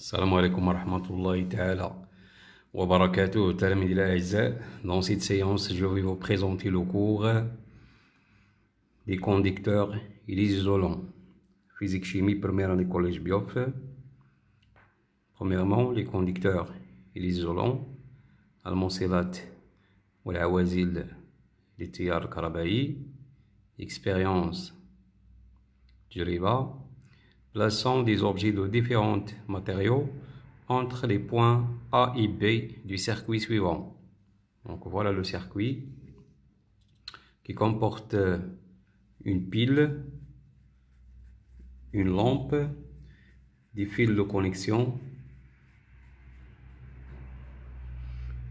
السلام عليكم ورحمة الله تعالى وبركاته. تلاميذي الأعزاء, dans cette séance, je vais vous présenter le cours des conducteurs et des isolants. Physique-chimie, première année collège Biof. Premièrement, les conducteurs et les isolants. الموصلات والعوازل للتيار الكهربائي. Expérience تجربة. Plaçant des objets de différents matériaux entre les points A et B du circuit suivant. Donc voilà le circuit qui comporte une pile, une lampe, des fils de connexion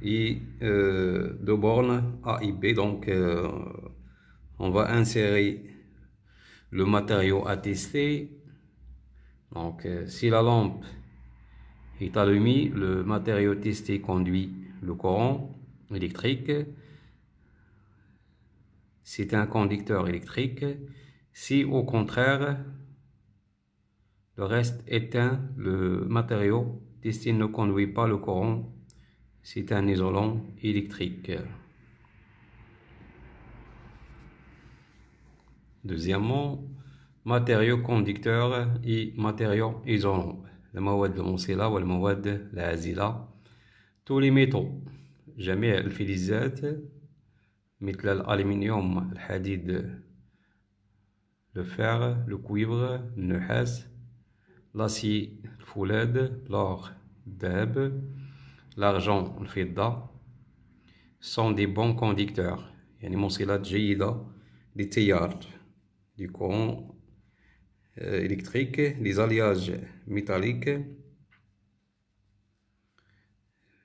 et deux bornes A et B. Donc on va insérer le matériau à tester. Donc si la lampe est allumée, le matériau testé conduit le courant électrique. C'est un conducteur électrique. Si au contraire le reste éteint, le matériau testé ne conduit pas le courant, c'est un isolant électrique. Deuxièmement, matériaux conducteurs et matériaux isolants. المواد الموصلة والمواد العازلة. tous les métaux, جميع الفلزات مثل الألمنيوم, الحديد, le fer, le cuivre, النحاس, l'acier, الفولاذ, l'or, الذهب, l'argent, الفضة, sont des bons conducteurs. يعني موصلات جيدة للتيار, du courant électrique, les alliages métalliques,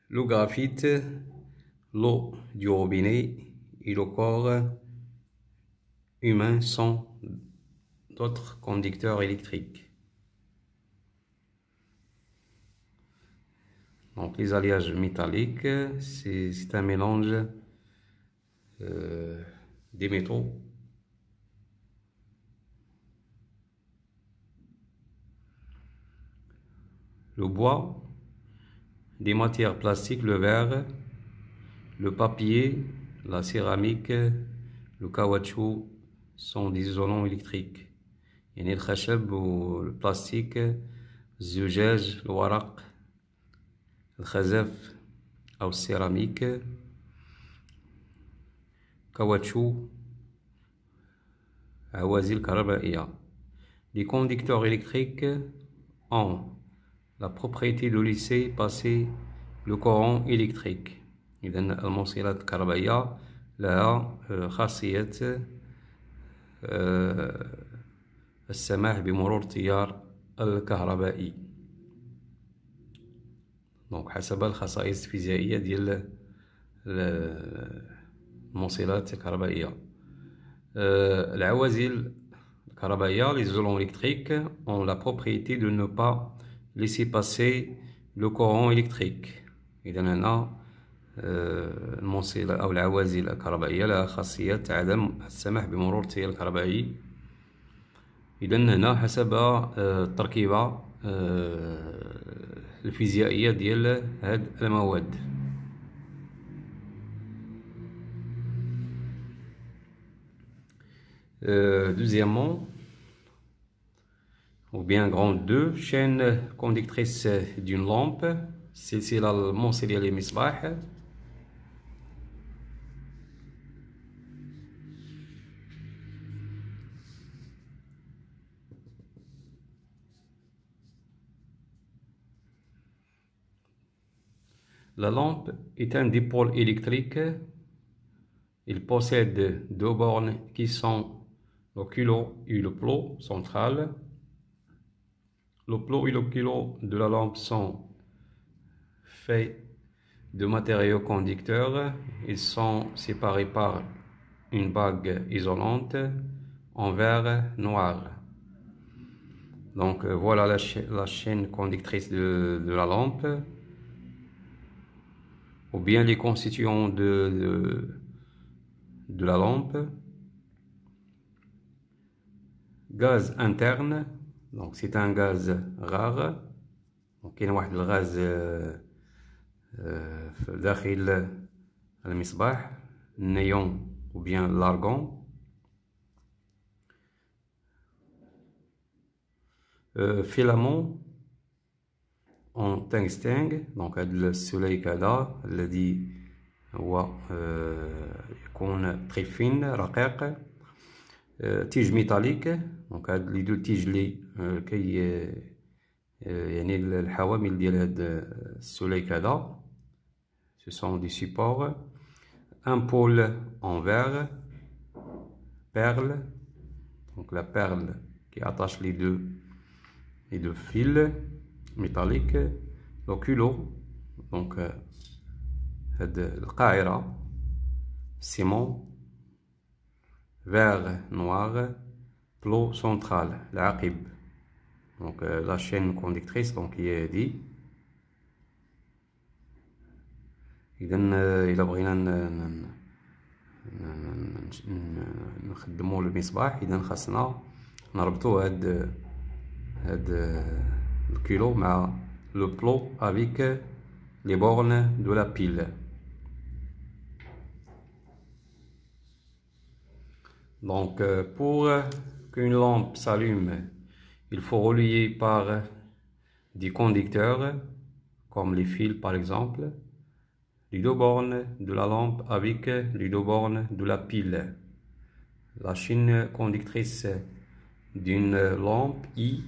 le graphite, l'eau du robinet et le corps humain sont d'autres conducteurs électriques. Donc les alliages métalliques, c'est un mélange des métaux. Le bois, des matières plastiques, le verre, le papier, la céramique, le caoutchouc sont des isolants électriques. يعني الخشب والبلاستيك, الزجاج, الورق, الخزف أو السيراميك, caoutchouc, عوازل كهربائية. Les conducteurs électriques ont la propriété de laisser passer le courant électrique. إذا الموصلات الكهربائية لها خاصية السماح بمرور التيار الكهربائي. دونك حسب الخصائص الفيزيائية ديال الموصلات الكهربائية. العوازل الكهربائية, les isolants électriques, ont la propriété de ne pas laisser passer le courant électrique. إذا هنا الموصلة أو العوازل الكهربائية لها خاصية عدم السماح بمرور التيار الكهربائي. إذا هنا حسب التركيبة الفيزيائية ديال هاد المواد. Deuxièmement, ou bien grande 2, chaîne conductrice d'une lampe, سلسلة الموصلة للمصباح. La lampe est un dipôle électrique. Il possède deux bornes qui sont le culot et le plot central. Le plot et le culot de la lampe sont faits de matériaux conducteurs. Ils sont séparés par une bague isolante en verre noir. Donc voilà la chaîne conductrice de la lampe, ou bien les constituants de la lampe. Gaz interne, donc c'est un gaz rare, كاين واحد الغاز داخل المصباح، النيون ou bien l'argon. فيلامون en tungstène. دونك هاد السليك هذا الذي هو يكون تري فين رقيق. تيج ميتاليك. دونك هاد لي دو تيج لي كي يعني الحوامل ديال هاد السليك هذا ce sont des supports. Un pôle en verre, perle, donc la perle qui attache les deux fils métalliques. Le culot, donc le qaïra, ciment, verre noir, plot central, l'aqib, donc la chaîne conductrice, donc qui est dit. إذا إلا بغينا نخدمو المصباح، إذا خاصنا نربطو هاد الكيلو مع لو بلو افيك لي بورن دو لا بيل. Donc pour qu'une lampe s'allume, il faut relier par des conducteurs comme les fils par exemple les deux bornes de la lampe avec les deux bornes de la pile. La chaîne conductrice d'une lampe I,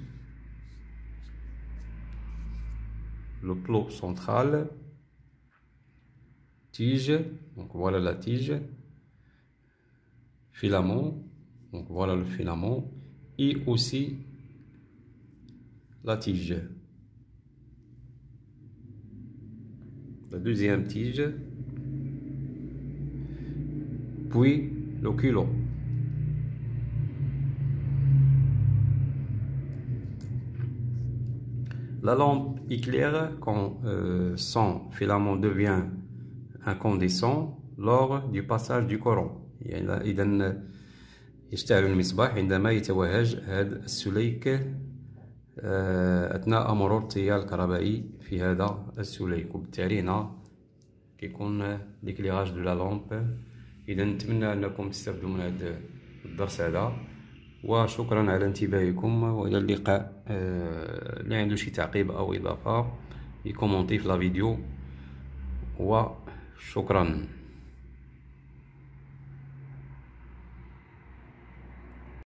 le plot central, tige, donc voilà la tige, filament, donc voilà le filament, et aussi la tige. La deuxième tige, puis le culot. La lampe éclaire quand son filament devient incandescent lors du passage du courant. إذا يشتعل المصباح عندما يتوهج هذا السليك أثناء مرور التيار الكهربائي في هذا السليك، وبالتالي هنا كيكون ليكليراج دو لا لامب. إذا نتمنى أنكم تستافدوا من هذا الدرس هذا، وشكرا على انتباهكم، وإلى اللقاء. اللي عنده شي تعقيب أو إضافة يكومونتي في لا فيديو، وشكرا.